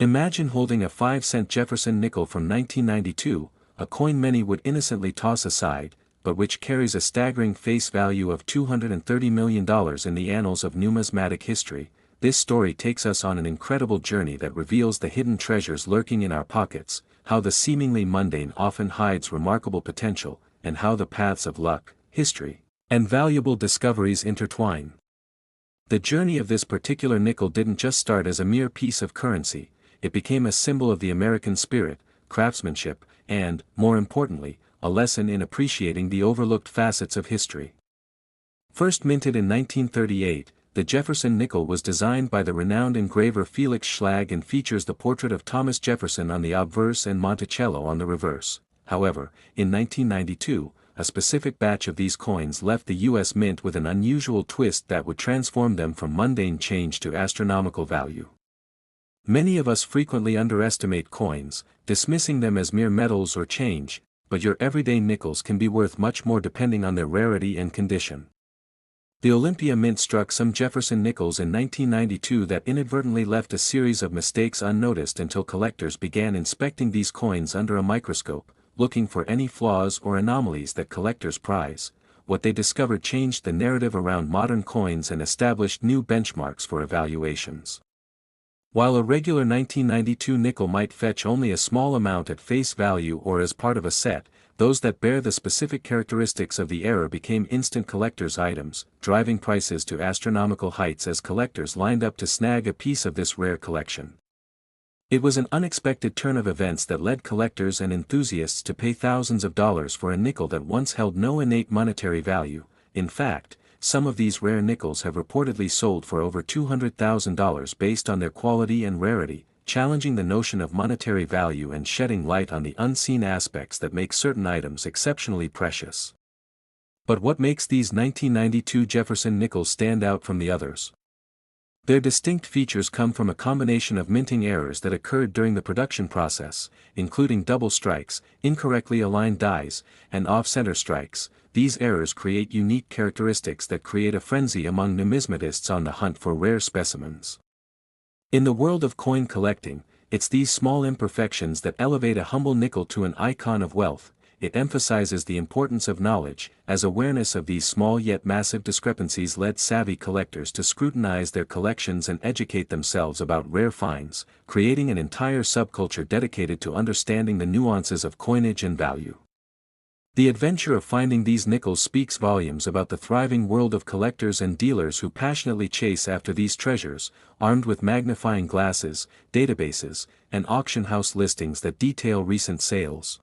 Imagine holding a 5-cent Jefferson nickel from 1992, a coin many would innocently toss aside, but which carries a staggering face value of $230 million in the annals of numismatic history. This story takes us on an incredible journey that reveals the hidden treasures lurking in our pockets, how the seemingly mundane often hides remarkable potential, and how the paths of luck, history, and valuable discoveries intertwine. The journey of this particular nickel didn't just start as a mere piece of currency, it became a symbol of the American spirit, craftsmanship, and, more importantly, a lesson in appreciating the overlooked facets of history. First minted in 1938, the Jefferson nickel was designed by the renowned engraver Felix Schlag and features the portrait of Thomas Jefferson on the obverse and Monticello on the reverse. However, in 1992, a specific batch of these coins left the U.S. Mint with an unusual twist that would transform them from mundane change to astronomical value. Many of us frequently underestimate coins, dismissing them as mere metals or change, but your everyday nickels can be worth much more depending on their rarity and condition. The Olympia Mint struck some Jefferson nickels in 1992 that inadvertently left a series of mistakes unnoticed until collectors began inspecting these coins under a microscope, looking for any flaws or anomalies that collectors prize. What they discovered changed the narrative around modern coins and established new benchmarks for evaluations. While a regular 1992 nickel might fetch only a small amount at face value or as part of a set, those that bear the specific characteristics of the era became instant collector's items, driving prices to astronomical heights as collectors lined up to snag a piece of this rare collection. It was an unexpected turn of events that led collectors and enthusiasts to pay thousands of dollars for a nickel that once held no innate monetary value. In fact, some of these rare nickels have reportedly sold for over $200,000 based on their quality and rarity, challenging the notion of monetary value and shedding light on the unseen aspects that make certain items exceptionally precious. But what makes these 1992 Jefferson nickels stand out from the others? Their distinct features come from a combination of minting errors that occurred during the production process, including double strikes, incorrectly aligned dies, and off-center strikes. These errors create unique characteristics that create a frenzy among numismatists on the hunt for rare specimens. In the world of coin collecting, it's these small imperfections that elevate a humble nickel to an icon of wealth. It emphasizes the importance of knowledge, as awareness of these small yet massive discrepancies led savvy collectors to scrutinize their collections and educate themselves about rare finds, creating an entire subculture dedicated to understanding the nuances of coinage and value. The adventure of finding these nickels speaks volumes about the thriving world of collectors and dealers who passionately chase after these treasures, armed with magnifying glasses, databases, and auction house listings that detail recent sales.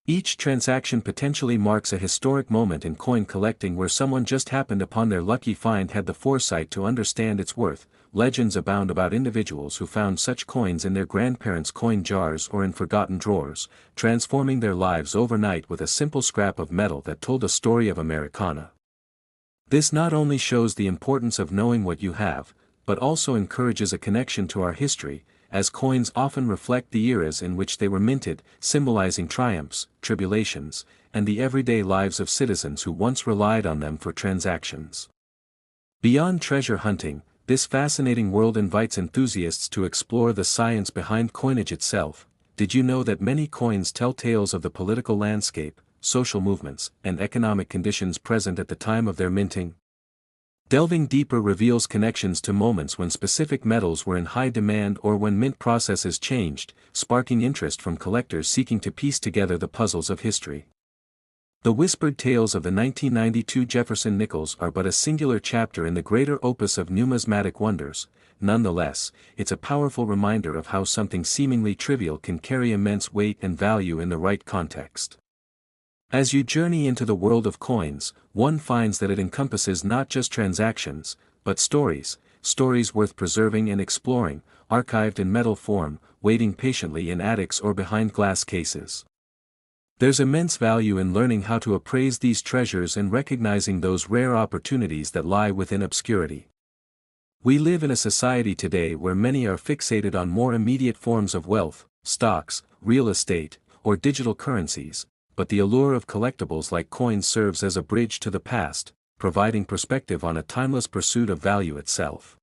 Each transaction potentially marks a historic moment in coin collecting where someone just happened upon their lucky find had the foresight to understand its worth. Legends abound about individuals who found such coins in their grandparents' coin jars or in forgotten drawers, transforming their lives overnight with a simple scrap of metal that told a story of Americana. This not only shows the importance of knowing what you have, but also encourages a connection to our history, as coins often reflect the eras in which they were minted, symbolizing triumphs, tribulations, and the everyday lives of citizens who once relied on them for transactions. Beyond treasure hunting, this fascinating world invites enthusiasts to explore the science behind coinage itself. Did you know that many coins tell tales of the political landscape, social movements, and economic conditions present at the time of their minting? Delving deeper reveals connections to moments when specific metals were in high demand or when mint processes changed, sparking interest from collectors seeking to piece together the puzzles of history. The whispered tales of the 1992 Jefferson nickels are but a singular chapter in the greater opus of numismatic wonders. Nonetheless, it's a powerful reminder of how something seemingly trivial can carry immense weight and value in the right context. As you journey into the world of coins, one finds that it encompasses not just transactions, but stories worth preserving and exploring, archived in metal form, waiting patiently in attics or behind glass cases. There's immense value in learning how to appraise these treasures and recognizing those rare opportunities that lie within obscurity. We live in a society today where many are fixated on more immediate forms of wealth, stocks, real estate, or digital currencies, but the allure of collectibles like coins serves as a bridge to the past, providing perspective on a timeless pursuit of value itself.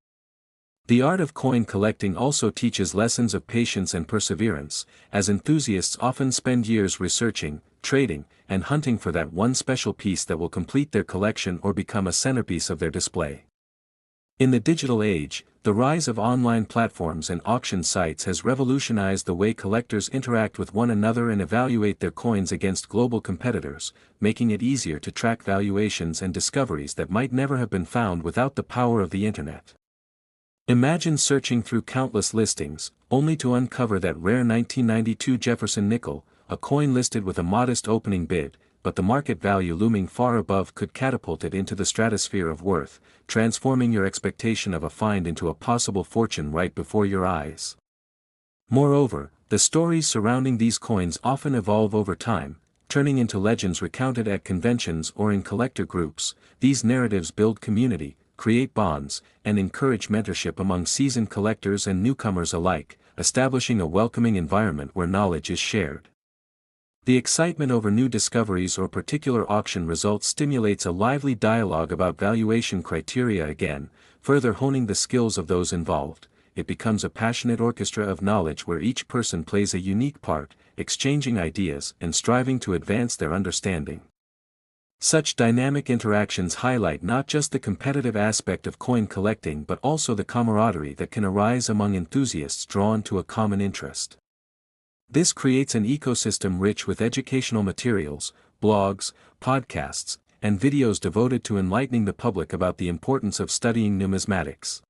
The art of coin collecting also teaches lessons of patience and perseverance, as enthusiasts often spend years researching, trading, and hunting for that one special piece that will complete their collection or become a centerpiece of their display. In the digital age, the rise of online platforms and auction sites has revolutionized the way collectors interact with one another and evaluate their coins against global competitors, making it easier to track valuations and discoveries that might never have been found without the power of the internet. Imagine searching through countless listings, only to uncover that rare 1992 Jefferson nickel, a coin listed with a modest opening bid, but the market value looming far above could catapult it into the stratosphere of worth, transforming your expectation of a find into a possible fortune right before your eyes. Moreover, the stories surrounding these coins often evolve over time, turning into legends recounted at conventions or in collector groups. These narratives build community, create bonds, and encourage mentorship among seasoned collectors and newcomers alike, establishing a welcoming environment where knowledge is shared. The excitement over new discoveries or particular auction results stimulates a lively dialogue about valuation criteria again, further honing the skills of those involved. It becomes a passionate orchestra of knowledge where each person plays a unique part, exchanging ideas and striving to advance their understanding. Such dynamic interactions highlight not just the competitive aspect of coin collecting but also the camaraderie that can arise among enthusiasts drawn to a common interest. This creates an ecosystem rich with educational materials, blogs, podcasts, and videos devoted to enlightening the public about the importance of studying numismatics.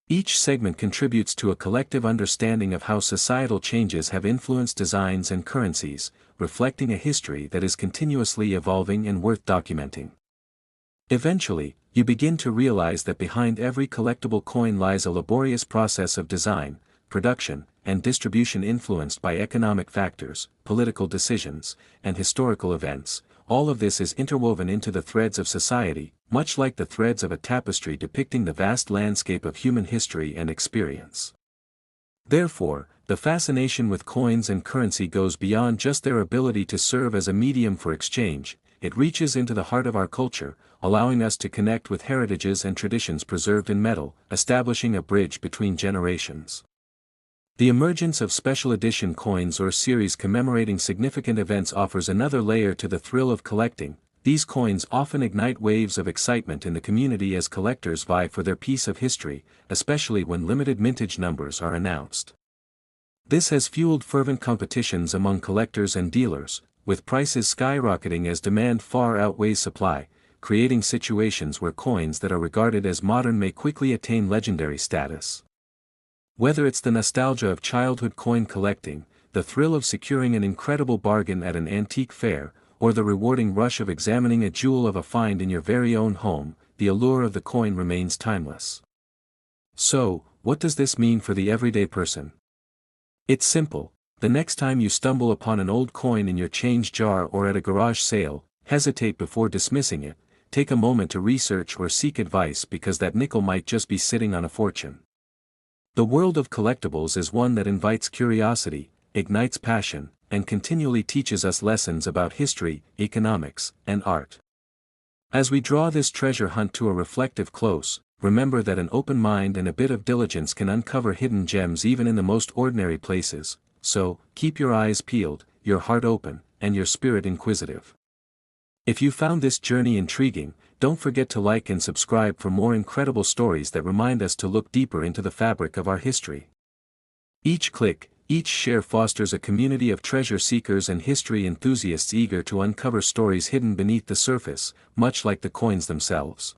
Each segment contributes to a collective understanding of how societal changes have influenced designs and currencies, reflecting a history that is continuously evolving and worth documenting. Eventually, you begin to realize that behind every collectible coin lies a laborious process of design, production, and distribution influenced by economic factors, political decisions, and historical events. All of this is interwoven into the threads of society, much like the threads of a tapestry depicting the vast landscape of human history and experience. Therefore, the fascination with coins and currency goes beyond just their ability to serve as a medium for exchange. It reaches into the heart of our culture, allowing us to connect with heritages and traditions preserved in metal, establishing a bridge between generations. The emergence of special edition coins or series commemorating significant events offers another layer to the thrill of collecting. These coins often ignite waves of excitement in the community as collectors vie for their piece of history, especially when limited mintage numbers are announced. This has fueled fervent competitions among collectors and dealers, with prices skyrocketing as demand far outweighs supply, creating situations where coins that are regarded as modern may quickly attain legendary status. Whether it's the nostalgia of childhood coin collecting, the thrill of securing an incredible bargain at an antique fair, or the rewarding rush of examining a jewel of a find in your very own home, the allure of the coin remains timeless. So, what does this mean for the everyday person? It's simple. The next time you stumble upon an old coin in your change jar or at a garage sale, hesitate before dismissing it. Take a moment to research or seek advice because that nickel might just be sitting on a fortune. The world of collectibles is one that invites curiosity, ignites passion, and continually teaches us lessons about history, economics, and art. As we draw this treasure hunt to a reflective close, remember that an open mind and a bit of diligence can uncover hidden gems even in the most ordinary places. So, keep your eyes peeled, your heart open, and your spirit inquisitive. If you found this journey intriguing, don't forget to like and subscribe for more incredible stories that remind us to look deeper into the fabric of our history. Each click, each share fosters a community of treasure seekers and history enthusiasts eager to uncover stories hidden beneath the surface, much like the coins themselves.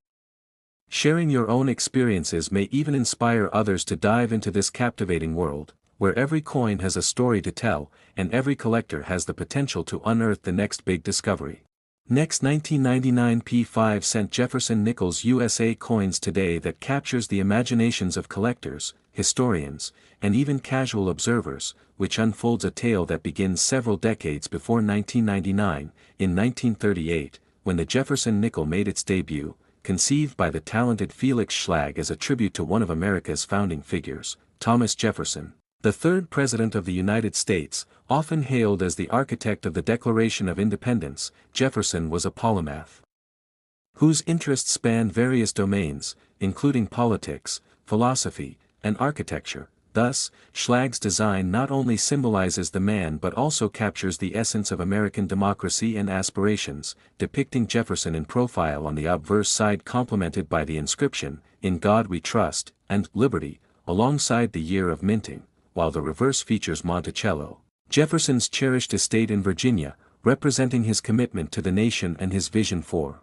Sharing your own experiences may even inspire others to dive into this captivating world, where every coin has a story to tell, and every collector has the potential to unearth the next big discovery. Next 1999 P5-cent Jefferson Nichols USA coins today that captures the imaginations of collectors, historians, and even casual observers, which unfolds a tale that begins several decades before 1999, in 1938, when the Jefferson nickel made its debut, conceived by the talented Felix Schlag as a tribute to one of America's founding figures, Thomas Jefferson, the third President of the United States. Often hailed as the architect of the Declaration of Independence, Jefferson was a polymath whose interests spanned various domains, including politics, philosophy, and architecture. Thus, Schlag's design not only symbolizes the man but also captures the essence of American democracy and aspirations, depicting Jefferson in profile on the obverse side complemented by the inscription, "In God We Trust," and "Liberty," alongside the year of minting, while the reverse features Monticello, Jefferson's cherished estate in Virginia, representing his commitment to the nation and his vision for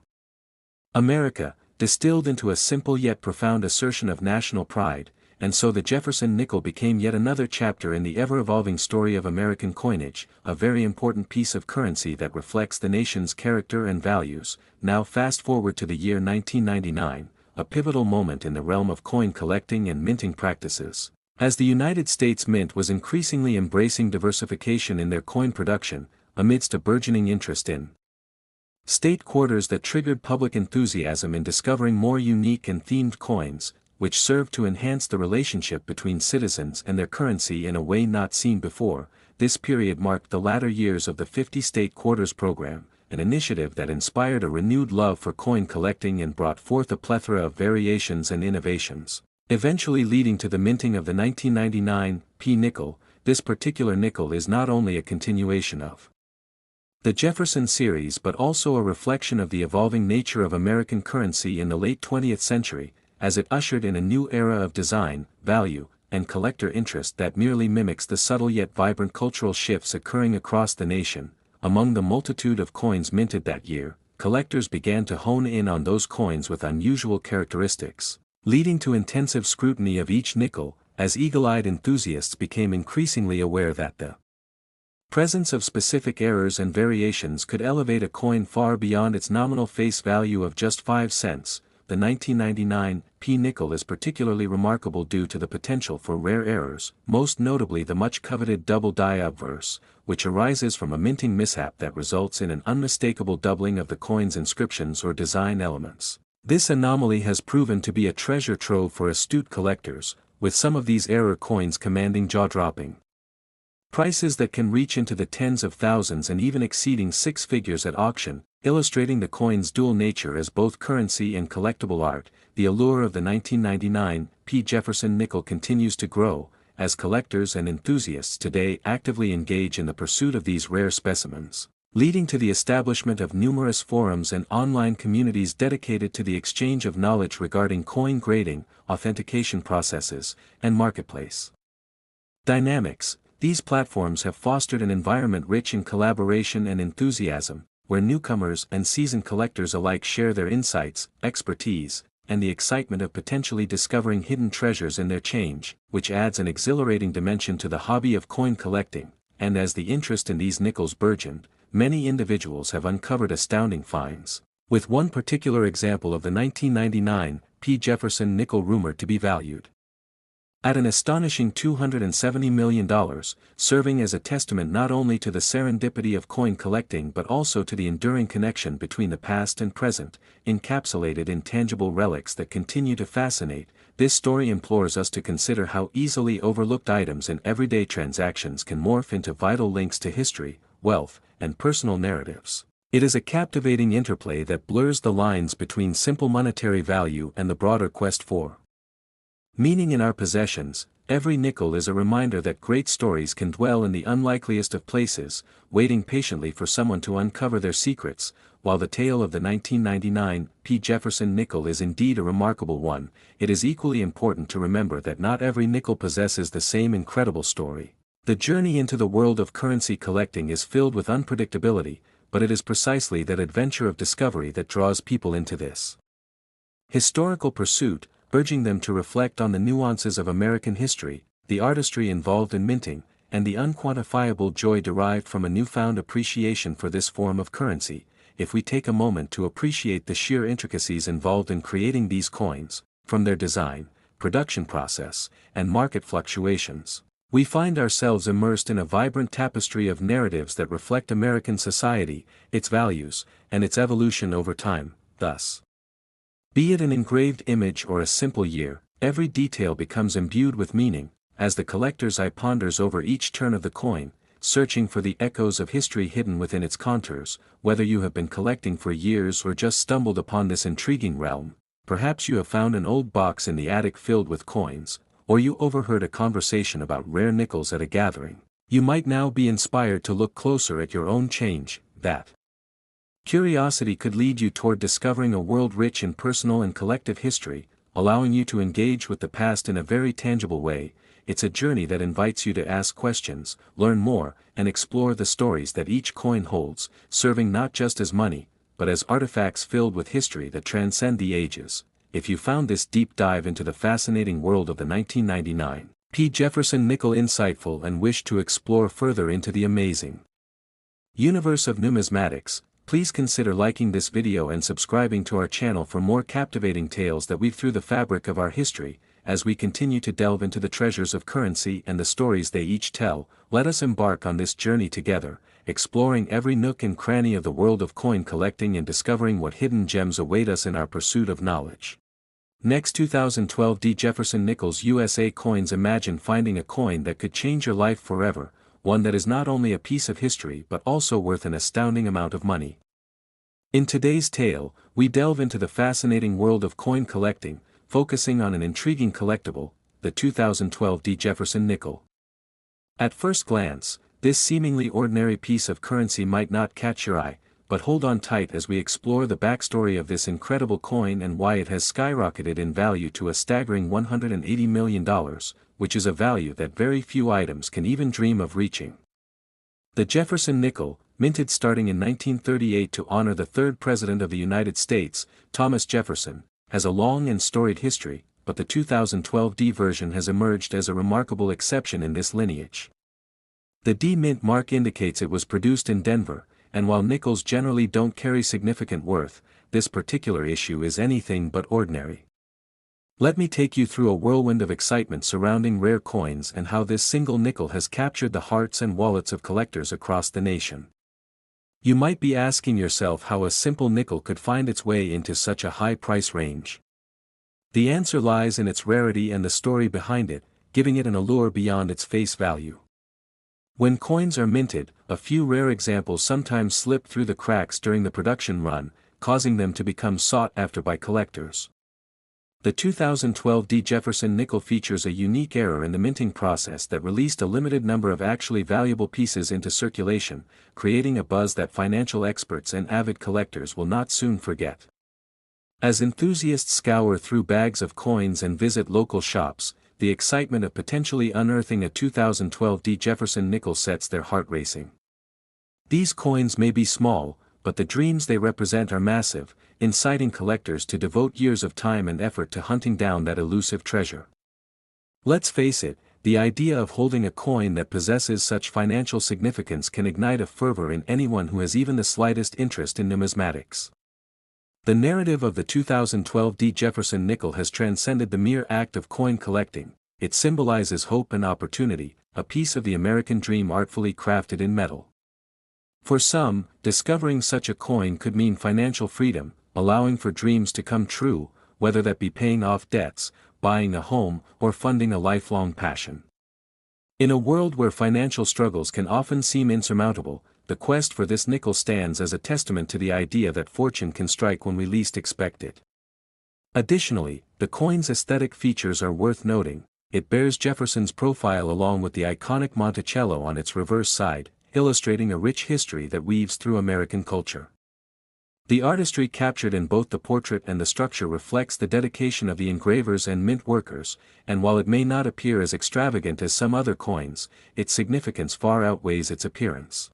America, distilled into a simple yet profound assertion of national pride. And so the Jefferson nickel became yet another chapter in the ever-evolving story of American coinage, a very important piece of currency that reflects the nation's character and values. Now fast forward to the year 1999, a pivotal moment in the realm of coin collecting and minting practices. As the United States Mint was increasingly embracing diversification in their coin production, amidst a burgeoning interest in state quarters that triggered public enthusiasm in discovering more unique and themed coins, which served to enhance the relationship between citizens and their currency in a way not seen before. This period marked the latter years of the 50 State Quarters program, an initiative that inspired a renewed love for coin collecting and brought forth a plethora of variations and innovations, eventually leading to the minting of the 1999 P nickel. This particular nickel is not only a continuation of the Jefferson series but also a reflection of the evolving nature of American currency in the late 20th century, as it ushered in a new era of design, value, and collector interest that merely mimics the subtle yet vibrant cultural shifts occurring across the nation. Among the multitude of coins minted that year, collectors began to hone in on those coins with unusual characteristics, leading to intensive scrutiny of each nickel, as eagle-eyed enthusiasts became increasingly aware that the presence of specific errors and variations could elevate a coin far beyond its nominal face value of just 5 cents. The 1999 P nickel is particularly remarkable due to the potential for rare errors, most notably the much-coveted double die obverse, which arises from a minting mishap that results in an unmistakable doubling of the coin's inscriptions or design elements. This anomaly has proven to be a treasure trove for astute collectors, with some of these error coins commanding jaw-dropping prices that can reach into the tens of thousands and even exceeding 6 figures at auction, illustrating the coin's dual nature as both currency and collectible art. The allure of the 1999 P Jefferson nickel continues to grow, as collectors and enthusiasts today actively engage in the pursuit of these rare specimens, leading to the establishment of numerous forums and online communities dedicated to the exchange of knowledge regarding coin grading, authentication processes, and marketplace dynamics. These platforms have fostered an environment rich in collaboration and enthusiasm, where newcomers and seasoned collectors alike share their insights, expertise, and the excitement of potentially discovering hidden treasures in their change, which adds an exhilarating dimension to the hobby of coin collecting. And as the interest in these nickels burgeoned, many individuals have uncovered astounding finds, with one particular example of the 1999 P Jefferson nickel rumored to be valued at an astonishing $270 million, serving as a testament not only to the serendipity of coin collecting but also to the enduring connection between the past and present, encapsulated in tangible relics that continue to fascinate. This story implores us to consider how easily overlooked items in everyday transactions can morph into vital links to history, wealth, and personal narratives. It is a captivating interplay that blurs the lines between simple monetary value and the broader quest for meaning in our possessions. Every nickel is a reminder that great stories can dwell in the unlikeliest of places, waiting patiently for someone to uncover their secrets. While the tale of the 1999 P. Jefferson nickel is indeed a remarkable one, it is equally important to remember that not every nickel possesses the same incredible story. The journey into the world of currency collecting is filled with unpredictability, but it is precisely that adventure of discovery that draws people into this historical pursuit, urging them to reflect on the nuances of American history, the artistry involved in minting, and the unquantifiable joy derived from a newfound appreciation for this form of currency. If we take a moment to appreciate the sheer intricacies involved in creating these coins, from their design, production process, and market fluctuations, we find ourselves immersed in a vibrant tapestry of narratives that reflect American society, its values, and its evolution over time. Thus, be it an engraved image or a simple year, every detail becomes imbued with meaning. As the collector's eye ponders over each turn of the coin, searching for the echoes of history hidden within its contours. Whether you have been collecting for years or just stumbled upon this intriguing realm, Perhaps you have found an old box in the attic filled with coins, or you overheard a conversation about rare nickels at a gathering. You might now be inspired to look closer at your own change. That curiosity could lead you toward discovering a world rich in personal and collective history, allowing you to engage with the past in a very tangible way. It's a journey that invites you to ask questions, learn more, and explore the stories that each coin holds, serving not just as money, but as artifacts filled with history that transcend the ages. If you found this deep dive into the fascinating world of the 1999 Jefferson nickel insightful and wish to explore further into the amazing universe of numismatics, please consider liking this video and subscribing to our channel for more captivating tales that weave through the fabric of our history. As we continue to delve into the treasures of currency and the stories they each tell, let us embark on this journey together, exploring every nook and cranny of the world of coin collecting and discovering what hidden gems await us in our pursuit of knowledge. Next, 2012 D. Jefferson Nickels USA coins. Imagine finding a coin that could change your life forever, one that is not only a piece of history but also worth an astounding amount of money. In today's tale, we delve into the fascinating world of coin collecting, focusing on an intriguing collectible, the 2012 D. Jefferson nickel. At first glance, this seemingly ordinary piece of currency might not catch your eye, but hold on tight as we explore the backstory of this incredible coin and why it has skyrocketed in value to a staggering $180 million, which is a value that very few items can even dream of reaching. The Jefferson nickel, minted starting in 1938 to honor the third President of the United States, Thomas Jefferson, has a long and storied history, but the 2012 D version has emerged as a remarkable exception in this lineage. The D mint mark indicates it was produced in Denver, and while nickels generally don't carry significant worth, this particular issue is anything but ordinary. Let me take you through a whirlwind of excitement surrounding rare coins and how this single nickel has captured the hearts and wallets of collectors across the nation. You might be asking yourself how a simple nickel could find its way into such a high price range. The answer lies in its rarity and the story behind it, giving it an allure beyond its face value. When coins are minted, a few rare examples sometimes slip through the cracks during the production run, causing them to become sought after by collectors. The 2012 D. Jefferson nickel features a unique error in the minting process that released a limited number of actually valuable pieces into circulation, creating a buzz that financial experts and avid collectors will not soon forget. As enthusiasts scour through bags of coins and visit local shops, the excitement of potentially unearthing a 2012 D. Jefferson nickel sets their heart racing. These coins may be small, but the dreams they represent are massive, inciting collectors to devote years of time and effort to hunting down that elusive treasure. Let's face it, the idea of holding a coin that possesses such financial significance can ignite a fervor in anyone who has even the slightest interest in numismatics. The narrative of the 2012 D. Jefferson nickel has transcended the mere act of coin collecting. It symbolizes hope and opportunity, a piece of the American dream artfully crafted in metal. For some, discovering such a coin could mean financial freedom, allowing for dreams to come true, whether that be paying off debts, buying a home, or funding a lifelong passion. In a world where financial struggles can often seem insurmountable, the quest for this nickel stands as a testament to the idea that fortune can strike when we least expect it. Additionally, the coin's aesthetic features are worth noting. It bears Jefferson's profile along with the iconic Monticello on its reverse side, illustrating a rich history that weaves through American culture. The artistry captured in both the portrait and the structure reflects the dedication of the engravers and mint workers, and while it may not appear as extravagant as some other coins, its significance far outweighs its appearance.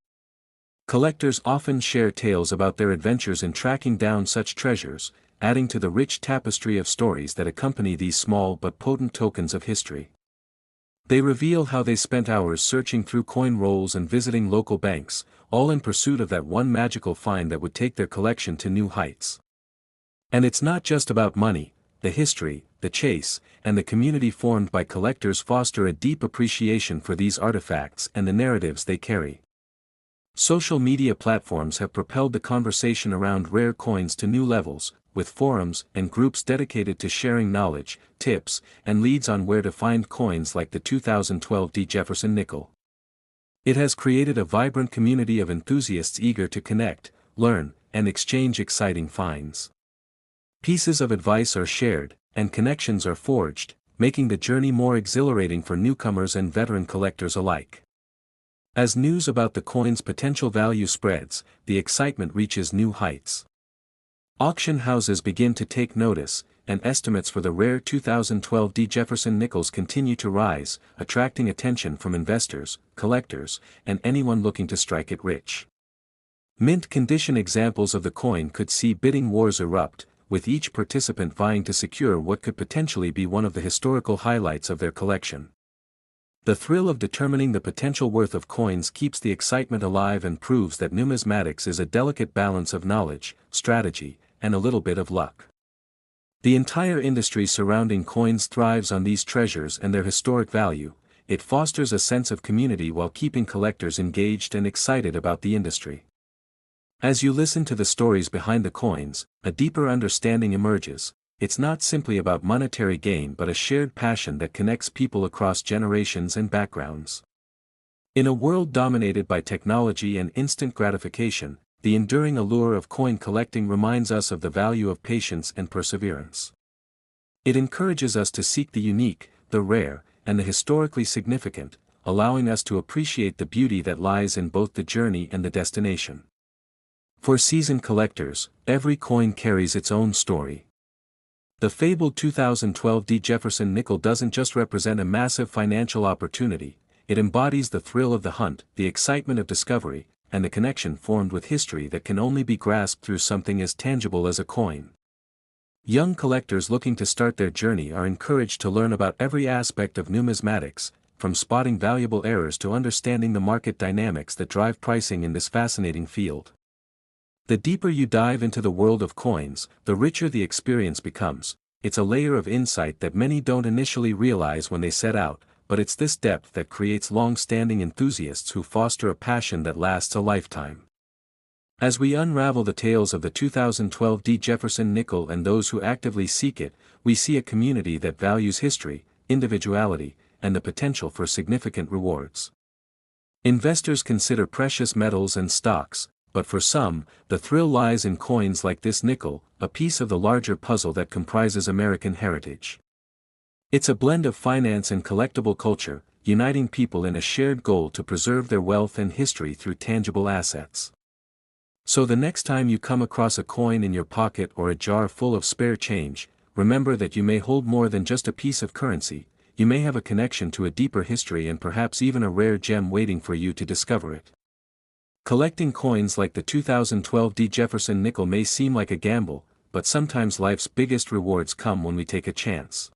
Collectors often share tales about their adventures in tracking down such treasures, adding to the rich tapestry of stories that accompany these small but potent tokens of history. They reveal how they spent hours searching through coin rolls and visiting local banks, all in pursuit of that one magical find that would take their collection to new heights. And it's not just about money. The history, the chase, and the community formed by collectors foster a deep appreciation for these artifacts and the narratives they carry. Social media platforms have propelled the conversation around rare coins to new levels, with forums and groups dedicated to sharing knowledge, tips, and leads on where to find coins like the 2012 D. Jefferson nickel. It has created a vibrant community of enthusiasts eager to connect, learn, and exchange exciting finds. Pieces of advice are shared, and connections are forged, making the journey more exhilarating for newcomers and veteran collectors alike. As news about the coin's potential value spreads, the excitement reaches new heights. Auction houses begin to take notice, and estimates for the rare 2012 Jefferson nickels continue to rise, attracting attention from investors, collectors, and anyone looking to strike it rich. Mint condition examples of the coin could see bidding wars erupt, with each participant vying to secure what could potentially be one of the historical highlights of their collection. The thrill of determining the potential worth of coins keeps the excitement alive and proves that numismatics is a delicate balance of knowledge, strategy, and a little bit of luck. The entire industry surrounding coins thrives on these treasures and their historic value. It fosters a sense of community while keeping collectors engaged and excited about the industry. As you listen to the stories behind the coins, a deeper understanding emerges. It's not simply about monetary gain but a shared passion that connects people across generations and backgrounds. In a world dominated by technology and instant gratification, the enduring allure of coin collecting reminds us of the value of patience and perseverance. It encourages us to seek the unique, the rare, and the historically significant, allowing us to appreciate the beauty that lies in both the journey and the destination. For seasoned collectors, every coin carries its own story. The fabled 2012 Jefferson nickel doesn't just represent a massive financial opportunity, it embodies the thrill of the hunt, the excitement of discovery, and the connection formed with history that can only be grasped through something as tangible as a coin. Young collectors looking to start their journey are encouraged to learn about every aspect of numismatics, from spotting valuable errors to understanding the market dynamics that drive pricing in this fascinating field. The deeper you dive into the world of coins, the richer the experience becomes. It's a layer of insight that many don't initially realize when they set out, but it's this depth that creates long-standing enthusiasts who foster a passion that lasts a lifetime. As we unravel the tales of the 2012 Jefferson nickel and those who actively seek it, we see a community that values history, individuality, and the potential for significant rewards. Investors consider precious metals and stocks, but for some, the thrill lies in coins like this nickel, a piece of the larger puzzle that comprises American heritage. It's a blend of finance and collectible culture, uniting people in a shared goal to preserve their wealth and history through tangible assets. So the next time you come across a coin in your pocket or a jar full of spare change, remember that you may hold more than just a piece of currency. You may have a connection to a deeper history and perhaps even a rare gem waiting for you to discover it. Collecting coins like the 2012 Jefferson nickel may seem like a gamble, but sometimes life's biggest rewards come when we take a chance.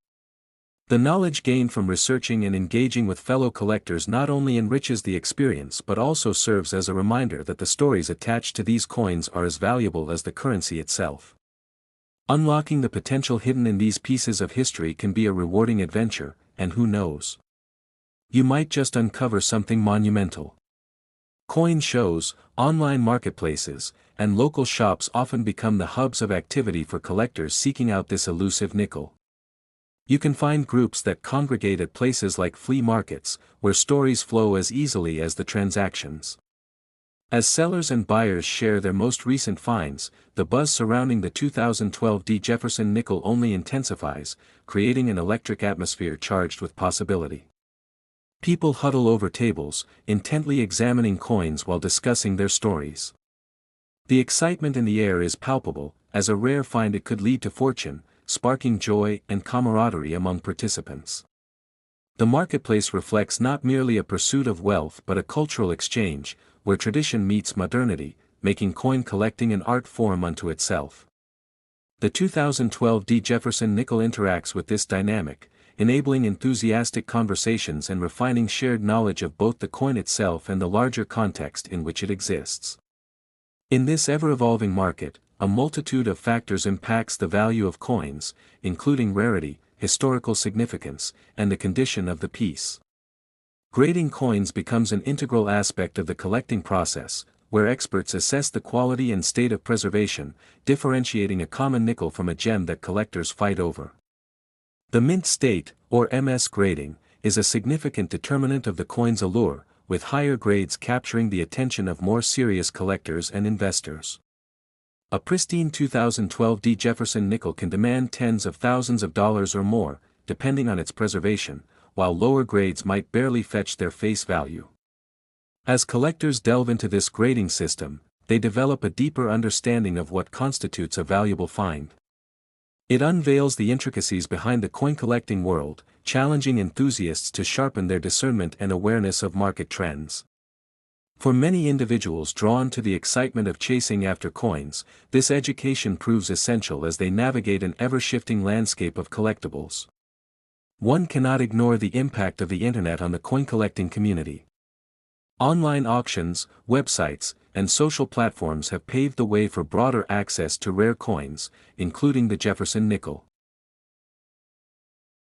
The knowledge gained from researching and engaging with fellow collectors not only enriches the experience but also serves as a reminder that the stories attached to these coins are as valuable as the currency itself. Unlocking the potential hidden in these pieces of history can be a rewarding adventure, and who knows? You might just uncover something monumental. Coin shows, online marketplaces, and local shops often become the hubs of activity for collectors seeking out this elusive nickel. You can find groups that congregate at places like flea markets, where stories flow as easily as the transactions. As sellers and buyers share their most recent finds, the buzz surrounding the 2012 Jefferson nickel only intensifies, creating an electric atmosphere charged with possibility. People huddle over tables, intently examining coins while discussing their stories. The excitement in the air is palpable, as a rare find it could lead to fortune, sparking joy and camaraderie among participants. The marketplace reflects not merely a pursuit of wealth but a cultural exchange, where tradition meets modernity, making coin collecting an art form unto itself. The 2012 Jefferson nickel interacts with this dynamic, enabling enthusiastic conversations and refining shared knowledge of both the coin itself and the larger context in which it exists. In this ever-evolving market, a multitude of factors impacts the value of coins, including rarity, historical significance, and the condition of the piece. Grading coins becomes an integral aspect of the collecting process, where experts assess the quality and state of preservation, differentiating a common nickel from a gem that collectors fight over. The mint state, or MS grading, is a significant determinant of the coin's allure, with higher grades capturing the attention of more serious collectors and investors. A pristine 2012 Jefferson nickel can demand tens of thousands of dollars or more, depending on its preservation, while lower grades might barely fetch their face value. As collectors delve into this grading system, they develop a deeper understanding of what constitutes a valuable find. It unveils the intricacies behind the coin collecting world, challenging enthusiasts to sharpen their discernment and awareness of market trends. For many individuals drawn to the excitement of chasing after coins, this education proves essential as they navigate an ever-shifting landscape of collectibles. One cannot ignore the impact of the internet on the coin collecting community. Online auctions, websites, and social platforms have paved the way for broader access to rare coins, including the Jefferson nickel.